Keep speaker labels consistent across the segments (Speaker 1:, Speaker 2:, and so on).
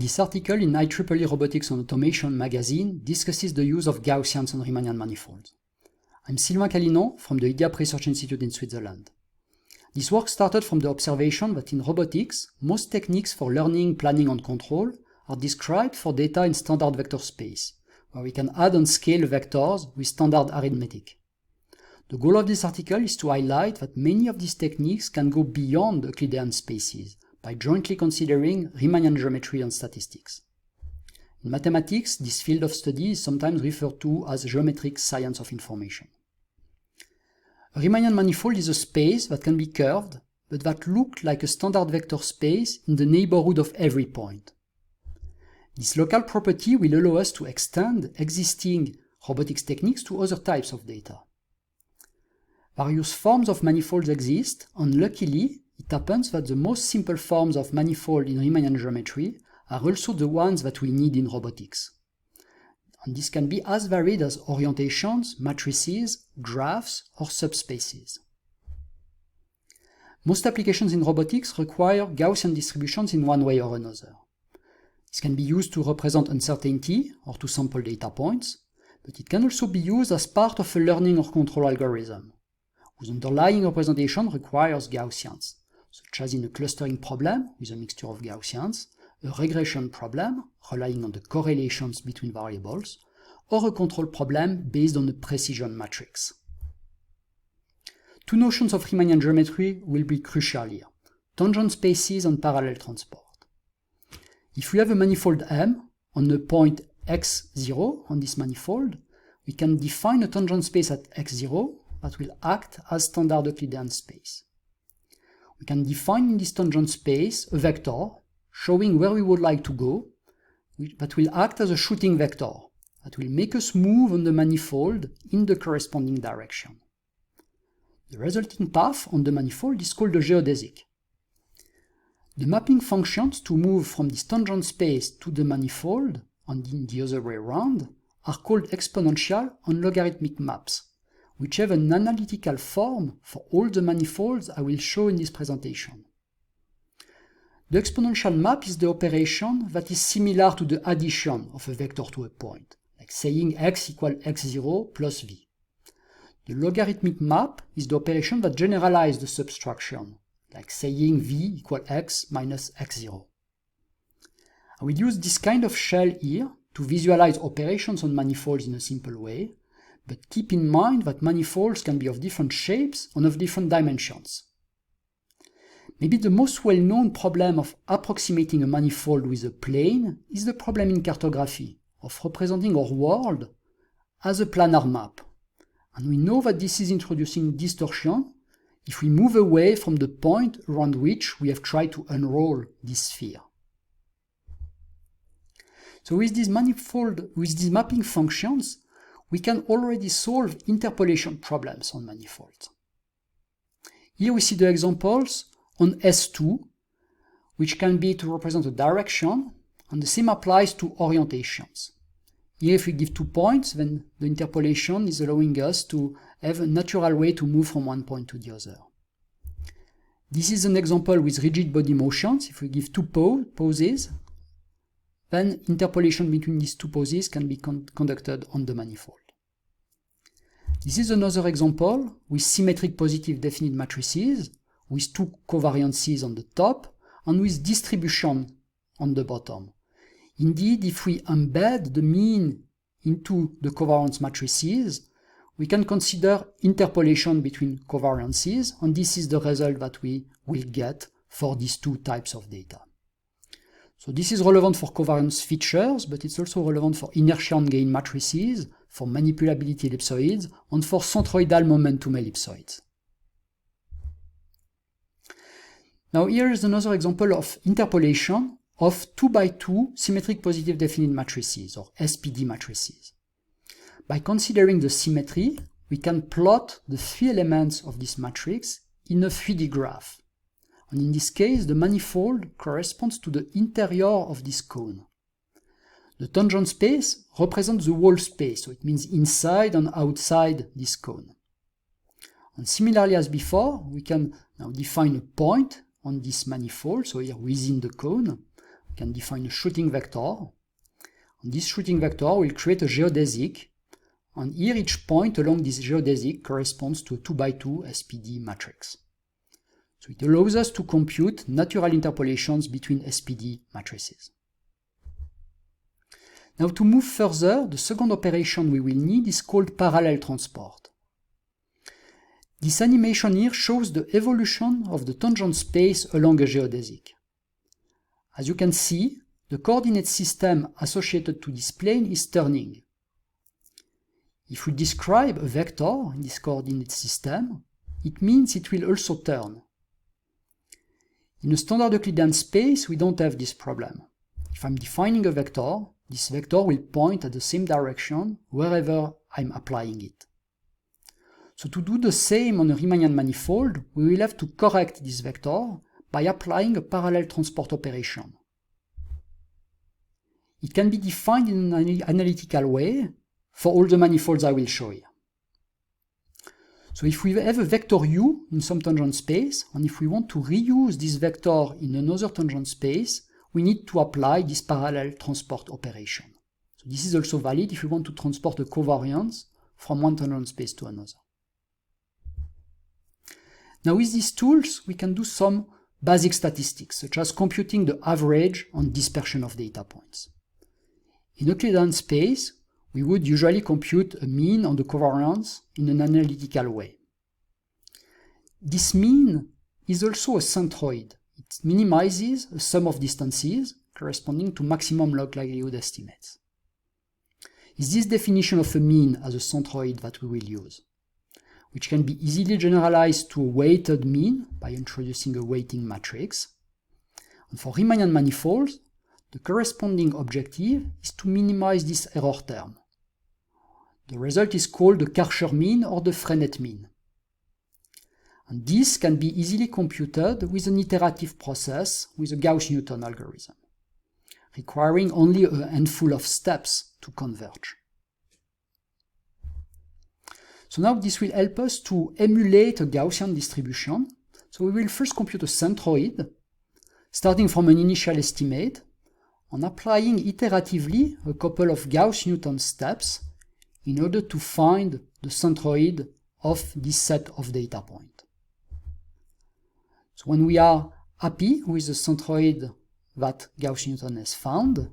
Speaker 1: This article in IEEE Robotics and Automation magazine discusses the use of Gaussians on Riemannian manifolds. I'm Sylvain Calinon from the IDIAP Research Institute in Switzerland. This work started from the observation that in robotics, most techniques for learning, planning and control are described for data in standard vector space, where we can add and scale vectors with standard arithmetic. The goal of this article is to highlight that many of these techniques can go beyond Euclidean spaces by jointly considering Riemannian geometry and statistics. In mathematics, this field of study is sometimes referred to as geometric science of information. A Riemannian manifold is a space that can be curved, but that looks like a standard vector space in the neighborhood of every point. This local property will allow us to extend existing robotics techniques to other types of data. Various forms of manifolds exist, and luckily, it happens that the most simple forms of manifold in Riemannian geometry are also the ones that we need in robotics. And this can be as varied as orientations, matrices, graphs, or subspaces. Most applications in robotics require Gaussian distributions in one way or another. This can be used to represent uncertainty or to sample data points, but it can also be used as part of a learning or control algorithm, whose underlying representation requires Gaussians, such as in a clustering problem with a mixture of Gaussians, a regression problem relying on the correlations between variables, or a control problem based on a precision matrix. Two notions of Riemannian geometry will be crucial here: tangent spaces and parallel transport. If we have a manifold M on a point x0 on this manifold, we can define a tangent space at x0 that will act as standard Euclidean space. We can define in this tangent space a vector showing where we would like to go, that will act as a shooting vector that will make us move on the manifold in the corresponding direction. The resulting path on the manifold is called the geodesic. The mapping functions to move from this tangent space to the manifold, and in the other way around, are called exponential and logarithmic maps, which have an analytical form for all the manifolds I will show in this presentation. The exponential map is the operation that is similar to the addition of a vector to a point, like saying x equals x0 plus v. The logarithmic map is the operation that generalizes the subtraction, like saying v equals x minus x0. I will use this kind of shell here to visualize operations on manifolds in a simple way, but keep in mind that manifolds can be of different shapes and of different dimensions. Maybe the most well-known problem of approximating a manifold with a plane is the problem in cartography of representing our world as a planar map. And we know that this is introducing distortion if we move away from the point around which we have tried to unroll this sphere. So with these mapping functions, we can already solve interpolation problems on manifolds. Here we see the examples on S2, which can be to represent a direction, and the same applies to orientations. Here if we give 2 points, then the interpolation is allowing us to have a natural way to move from one point to the other. This is an example with rigid body motions. If we give 2 poses, then interpolation between these 2 poses can be conducted on the manifold. This is another example with symmetric positive definite matrices, with 2 covariances on the top, and with distribution on the bottom. Indeed, if we embed the mean into the covariance matrices, we can consider interpolation between covariances, and this is the result that we will get for these 2 types of data. So this is relevant for covariance features, but it's also relevant for inertia and gain matrices, for manipulability ellipsoids, and for centroidal momentum ellipsoids. Now here is another example of interpolation of 2x2 symmetric positive definite matrices, or SPD matrices. By considering the symmetry, we can plot the 3 elements of this matrix in a 3D graph. And in this case, the manifold corresponds to the interior of this cone. The tangent space represents the whole space, so it means inside and outside this cone. And similarly as before, we can now define a point on this manifold, so here within the cone. We can define a shooting vector. And this shooting vector will create a geodesic, and here each point along this geodesic corresponds to a 2x2 SPD matrix. So it allows us to compute natural interpolations between SPD matrices. Now to move further, the second operation we will need is called parallel transport. This animation here shows the evolution of the tangent space along a geodesic. As you can see, the coordinate system associated to this plane is turning. If we describe a vector in this coordinate system, it means it will also turn. In a standard Euclidean space, we don't have this problem. If I'm defining a vector, this vector will point at the same direction wherever I'm applying it. So to do the same on a Riemannian manifold, we will have to correct this vector by applying a parallel transport operation. It can be defined in an analytical way for all the manifolds I will show here. So if we have a vector u in some tangent space, and if we want to reuse this vector in another tangent space, we need to apply this parallel transport operation. So this is also valid if we want to transport a covariance from one tangent space to another. Now with these tools, we can do some basic statistics, such as computing the average and dispersion of data points. In Euclidean space, we would usually compute a mean and the covariance in an analytical way. This mean is also a centroid. It minimizes a sum of distances corresponding to maximum log likelihood estimates. It's this definition of a mean as a centroid that we will use, which can be easily generalized to a weighted mean by introducing a weighting matrix. And for Riemannian manifolds, the corresponding objective is to minimize this error term. The result is called the Karcher mean or the Frenet mean. And this can be easily computed with an iterative process with a Gauss-Newton algorithm, requiring only a handful of steps to converge. So now this will help us to emulate a Gaussian distribution. So we will first compute a centroid, starting from an initial estimate, and applying iteratively a couple of Gauss-Newton steps in order to find the centroid of this set of data points. So when we are happy with the centroid that Gauss-Newton has found,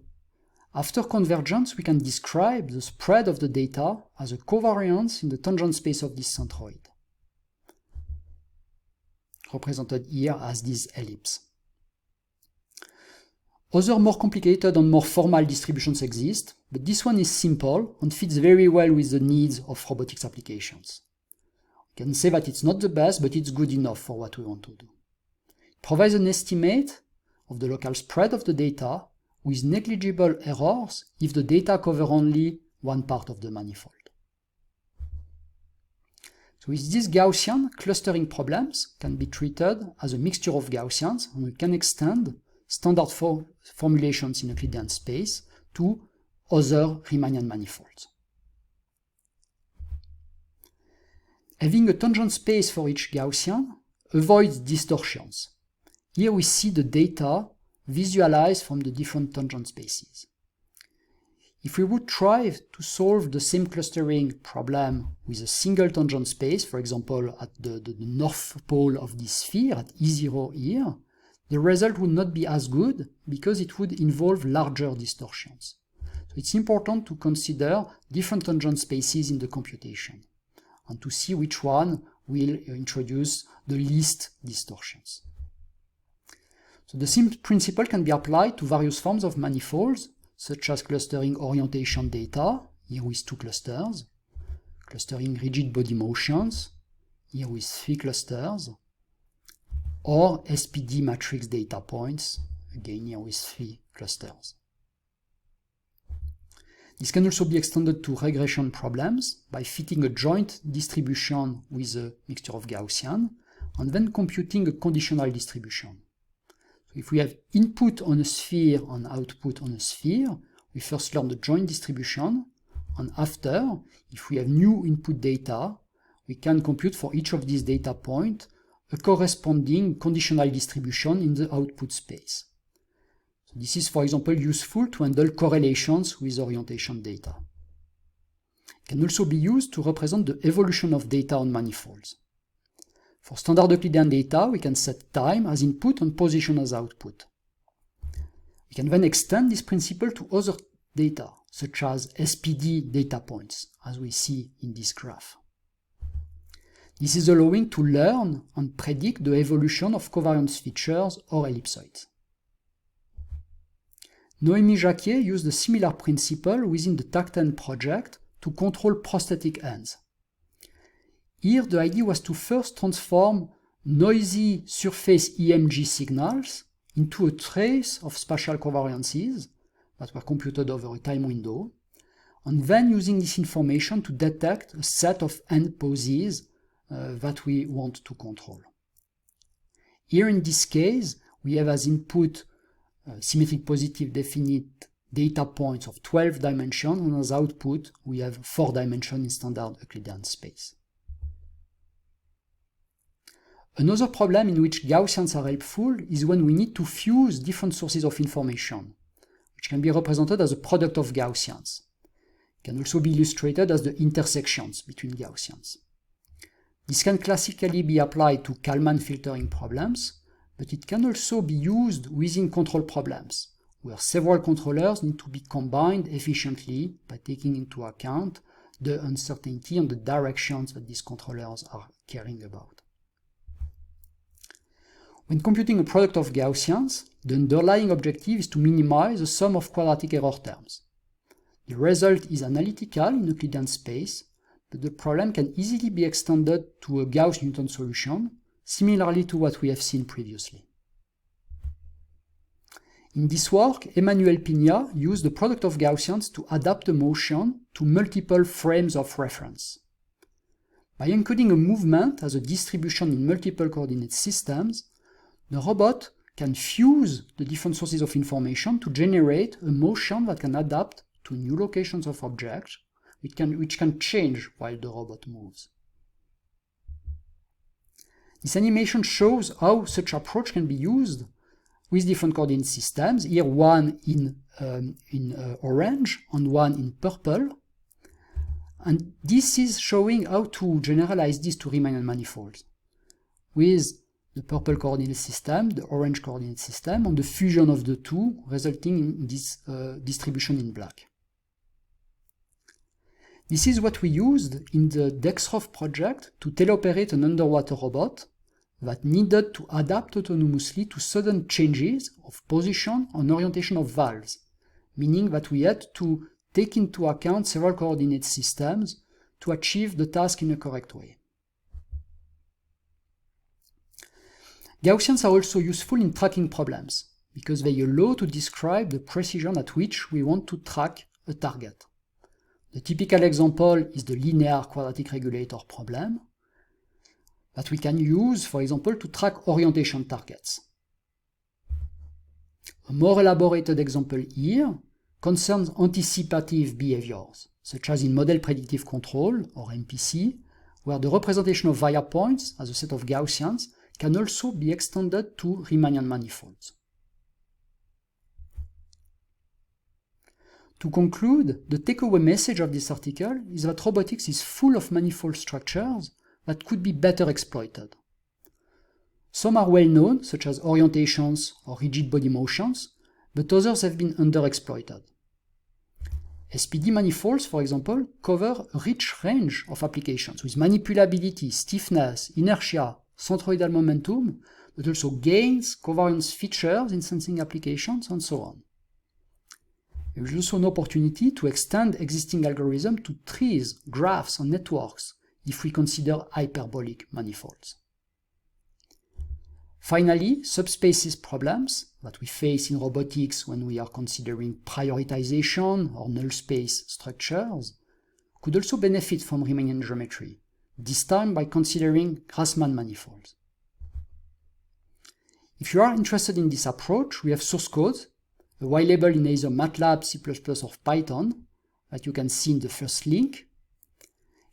Speaker 1: after convergence we can describe the spread of the data as a covariance in the tangent space of this centroid, represented here as this ellipse. Other more complicated and more formal distributions exist, but this one is simple and fits very well with the needs of robotics applications. We can say that it's not the best, but it's good enough for what we want to do. It provides an estimate of the local spread of the data with negligible errors if the data cover only one part of the manifold. So with these Gaussian, clustering problems can be treated as a mixture of Gaussians, and we can extend standard formulations in Euclidean space to other Riemannian manifolds. Having a tangent space for each Gaussian avoids distortions. Here we see the data visualized from the different tangent spaces. If we would try to solve the same clustering problem with a single tangent space, for example at the north pole of this sphere, at E0 here, the result would not be as good because it would involve larger distortions. So it's important to consider different tangent spaces in the computation and to see which one will introduce the least distortions. So the same principle can be applied to various forms of manifolds, such as clustering orientation data, here with 2 clusters, clustering rigid body motions, here with 3 clusters, or SPD matrix data points, again here with 3 clusters. This can also be extended to regression problems by fitting a joint distribution with a mixture of Gaussian, and then computing a conditional distribution. So if we have input on a sphere and output on a sphere, we first learn the joint distribution, and after, if we have new input data, we can compute for each of these data points a corresponding conditional distribution in the output space. So This is, for example, useful to handle correlations with orientation data. It can also be used to represent the evolution of data on manifolds. For standard Euclidean data, we can set time as input and position as output. We can then extend this principle to other data, such as SPD data points, as we see in this graph. This is allowing to learn and predict the evolution of covariance features or ellipsoids. Noémie Jacquier used a similar principle within the TAC10 project to control prosthetic ends. Here, the idea was to first transform noisy surface EMG signals into a trace of spatial covariances that were computed over a time window, and then using this information to detect a set of end poses that we want to control. Here in this case, we have as input symmetric positive definite data points of 12 dimensions, and as output we have 4 dimensions in standard Euclidean space. Another problem in which Gaussians are helpful is when we need to fuse different sources of information, which can be represented as a product of Gaussians. It can also be illustrated as the intersections between Gaussians. This can classically be applied to Kalman filtering problems, but it can also be used within control problems, where several controllers need to be combined efficiently by taking into account the uncertainty and the directions that these controllers are caring about. When computing a product of Gaussians, the underlying objective is to minimize the sum of quadratic error terms. The result is analytical in Euclidean space, but the problem can easily be extended to a Gauss-Newton solution, similarly to what we have seen previously. In this work, Emmanuel Pina used the product of Gaussians to adapt a motion to multiple frames of reference. By encoding a movement as a distribution in multiple coordinate systems, the robot can fuse the different sources of information to generate a motion that can adapt to new locations of objects, which can change while the robot moves. This animation shows how such approach can be used with different coordinate systems, here one in orange and one in purple. And this is showing how to generalize this to Riemannian manifolds, with the purple coordinate system, the orange coordinate system, and the fusion of the two, resulting in this distribution in black. This is what we used in the Dexroth project to teleoperate an underwater robot that needed to adapt autonomously to sudden changes of position and orientation of valves, meaning that we had to take into account several coordinate systems to achieve the task in a correct way. Gaussians are also useful in tracking problems, because they allow to describe the precision at which we want to track a target. The typical example is the linear quadratic regulator problem that we can use, for example, to track orientation targets. A more elaborated example here concerns anticipative behaviors, such as in model predictive control, or MPC, where the representation of via points as a set of Gaussians can also be extended to Riemannian manifolds. To conclude, the takeaway message of this article is that robotics is full of manifold structures that could be better exploited. Some are well known, such as orientations or rigid body motions, but others have been underexploited. SPD manifolds, for example, cover a rich range of applications with manipulability, stiffness, inertia, centroidal momentum, but also gains, covariance features in sensing applications, and so on. There is also an opportunity to extend existing algorithms to trees, graphs, and networks if we consider hyperbolic manifolds. Finally, subspaces problems that we face in robotics when we are considering prioritization or null space structures could also benefit from Riemannian geometry, this time by considering Grassmann manifolds. If you are interested in this approach, we have source code available in either MATLAB, C++, or Python that you can see in the first link.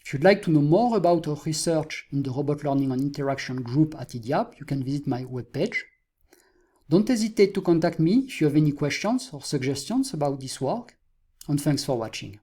Speaker 1: If you'd like to know more about our research in the Robot Learning and Interaction group at IDIAP, you can visit my webpage. Don't hesitate to contact me if you have any questions or suggestions about this work, and thanks for watching.